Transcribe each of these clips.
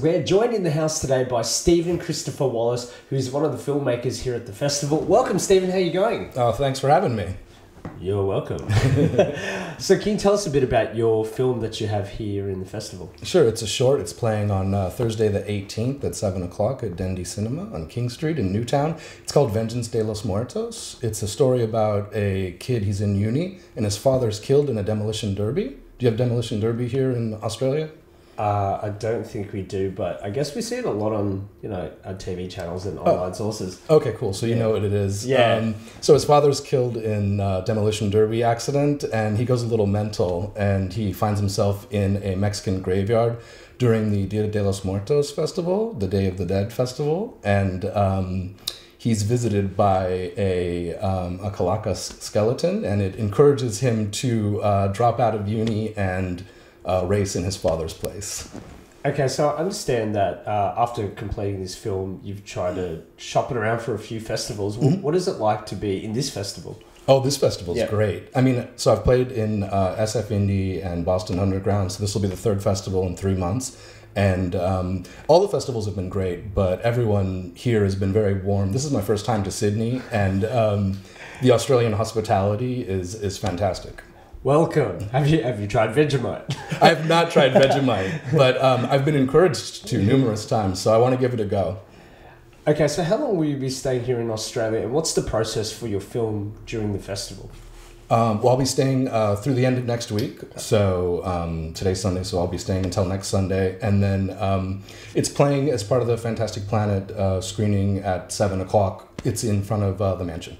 We're joined in the house today by Stephen Christopher Wallace, who's one of the filmmakers here at the festival. Welcome, Stephen. How are you going? Oh, thanks for having me. You're welcome. So can you tell us a bit about your film that you have here in the festival? Sure, it's a short. It's playing on Thursday the 18th at 7 o'clock at Dendy Cinema on King Street in Newtown. It's called Vengeance de los Muertos. It's a story about a kid, he's in uni, and his father's killed in a demolition derby. Do you have demolition derby here in Australia? I don't think we do, but I guess we see it a lot on, TV channels and online sources. Okay, cool. So you know what it is. Yeah. So his father's killed in a demolition derby accident, and he goes a little mental, and he finds himself in a Mexican graveyard during the Dia de los Muertos festival, the Day of the Dead festival, and he's visited by a Calaca skeleton, and it encourages him to drop out of uni and race in his father's place. Okay, so I understand that after completing this film, you've tried to shop it around for a few festivals. Mm-hmm. What is it like to be in this festival? Oh, this festival's great. I mean, so I've played in SF Indie and Boston Underground, so this will be the third festival in 3 months. And all the festivals have been great, but everyone here has been very warm. This is my first time to Sydney, and the Australian hospitality is fantastic. Welcome. Have you tried Vegemite? I have not tried Vegemite, but I've been encouraged to numerous times, so I want to give it a go. Okay, so how long will you be staying here in Australia, and what's the process for your film during the festival? Well, I'll be staying through the end of next week. So today's Sunday, so I'll be staying until next Sunday. And then it's playing as part of the Fantastic Planet screening at 7 o'clock. It's in front of the mansion.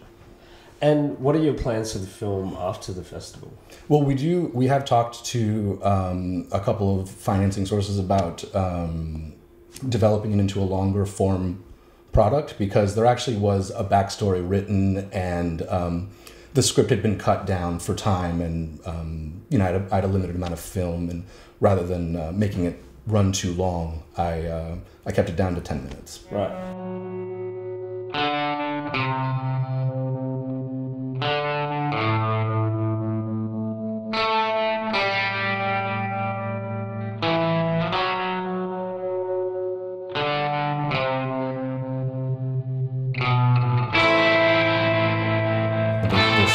And what are your plans for the film after the festival? Well, we have talked to a couple of financing sources about developing it into a longer form product, because there actually was a backstory written, and the script had been cut down for time, and I had a limited amount of film, and rather than making it run too long, I kept it down to 10 minutes. Right.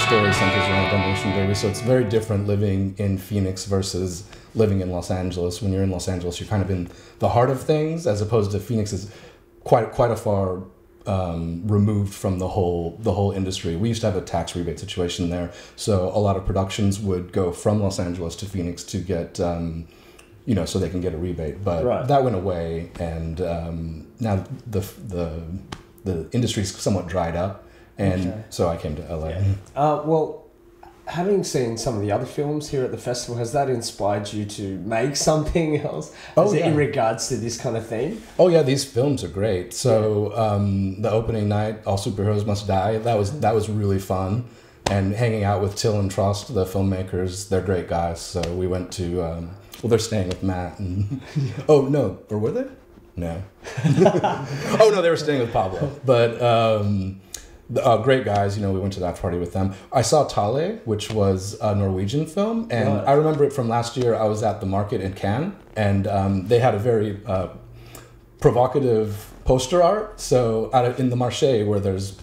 Story centers around demolition derby, so it's very different living in Phoenix versus living in Los Angeles. When you're in Los Angeles, you're kind of in the heart of things, as opposed to Phoenix is quite a far removed from the whole industry. We used to have a tax rebate situation there, so a lot of productions would go from Los Angeles to Phoenix to get so they can get a rebate, but that went away, and now the industry's somewhat dried up. And so I came to LA. Yeah. Well, having seen some of the other films here at the festival, has that inspired you to make something else? In regards to this kind of theme? Oh yeah, these films are great. So the opening night, All Superheroes Must Die, that was really fun. And hanging out with Till and Trost, the filmmakers, they're great guys. So we went to, they're staying with Matt. And oh no, or were they? No. Oh no, they were staying with Pablo. But great guys, we went to that party with them. I saw Tale, which was a Norwegian film, and I remember it from last year. I was at the market in Cannes, and they had a very provocative poster art. So in the Marché, where there's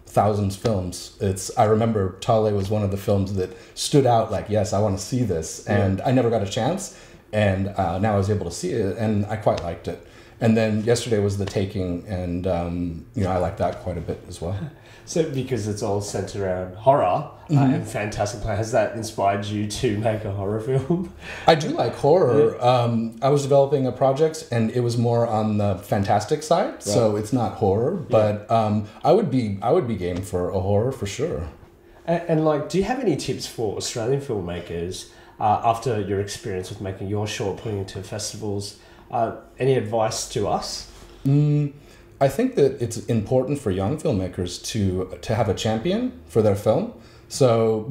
thousands of films, I remember Tale was one of the films that stood out. Like, yes, I want to see this, and I never got a chance, and now I was able to see it, and I quite liked it. And then yesterday was The Taking, and I like that quite a bit as well. So because it's all centered around horror and Fantastic Planet, has that inspired you to make a horror film? I do like horror. I was developing a project, and it was more on the fantastic side, so it's not horror. But I would be game for a horror for sure. And do you have any tips for Australian filmmakers after your experience with making your short, putting it to festivals? Any advice to us? I think that it's important for young filmmakers to have a champion for their film. So,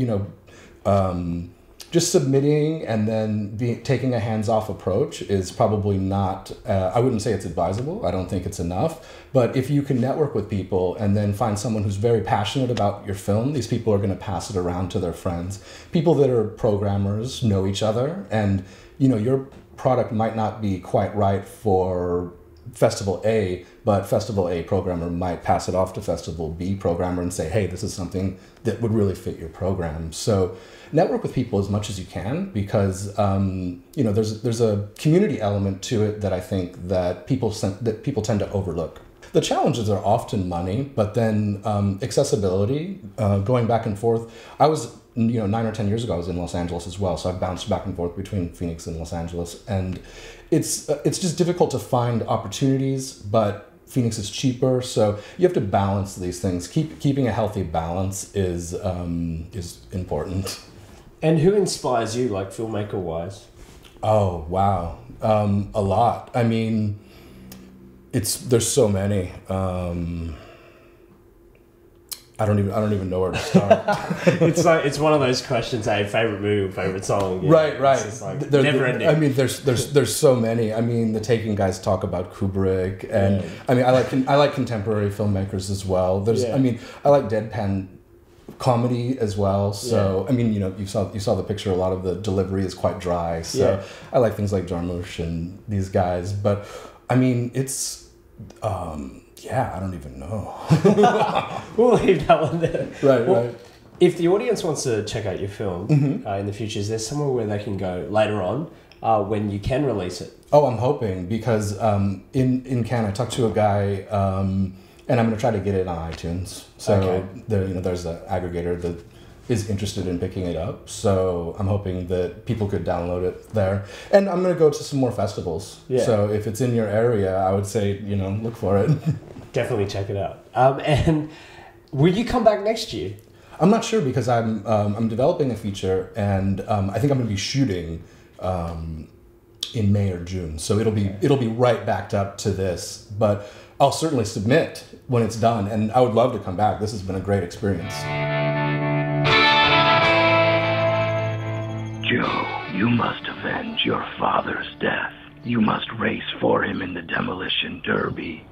just submitting and then taking a hands-off approach is probably not, I wouldn't say it's advisable. I don't think it's enough. But if you can network with people and then find someone who's very passionate about your film, these people are going to pass it around to their friends. People that are programmers know each other, and you're product might not be quite right for Festival A, but Festival A programmer might pass it off to Festival B programmer and say, hey, this is something that would really fit your program. So network with people as much as you can, because there's a community element to it that I think that people tend to overlook. The challenges are often money, but then accessibility, going back and forth. I was 9 or 10 years ago, I was in Los Angeles as well, so I've bounced back and forth between Phoenix and Los Angeles, and it's just difficult to find opportunities, but Phoenix is cheaper, so you have to balance these things. Keeping a healthy balance is important. And who inspires you, like filmmaker-wise? Oh wow, a lot. I mean, there's so many. I don't even know where to start. it's one of those questions. Hey, favorite movie, favorite song. Yeah. Right. It's like never ending. I mean, there's so many. I mean, the Taking guys talk about Kubrick, and Yeah. I mean, I like contemporary filmmakers as well. I mean, I like deadpan comedy as well. So I mean, you saw the picture. A lot of the delivery is quite dry. So I like things like Jarmusch and these guys. But I mean, it's. I don't even know. We'll leave that one there. Right. If the audience wants to check out your film in the future, is there somewhere where they can go later on when you can release it? Oh, I'm hoping, because in Cannes I talked to a guy, and I'm going to try to get it on iTunes. So there's an aggregator that is interested in picking it up. So I'm hoping that people could download it there. And I'm going to go to some more festivals. Yeah. So if it's in your area, I would say, look for it. Definitely check it out. And will you come back next year? I'm not sure, because I'm developing a feature, and I think I'm going to be shooting in May or June. So it'll be right backed up to this, but I'll certainly submit when it's done, and I would love to come back. This has been a great experience. Joe, you must avenge your father's death. You must race for him in the demolition derby.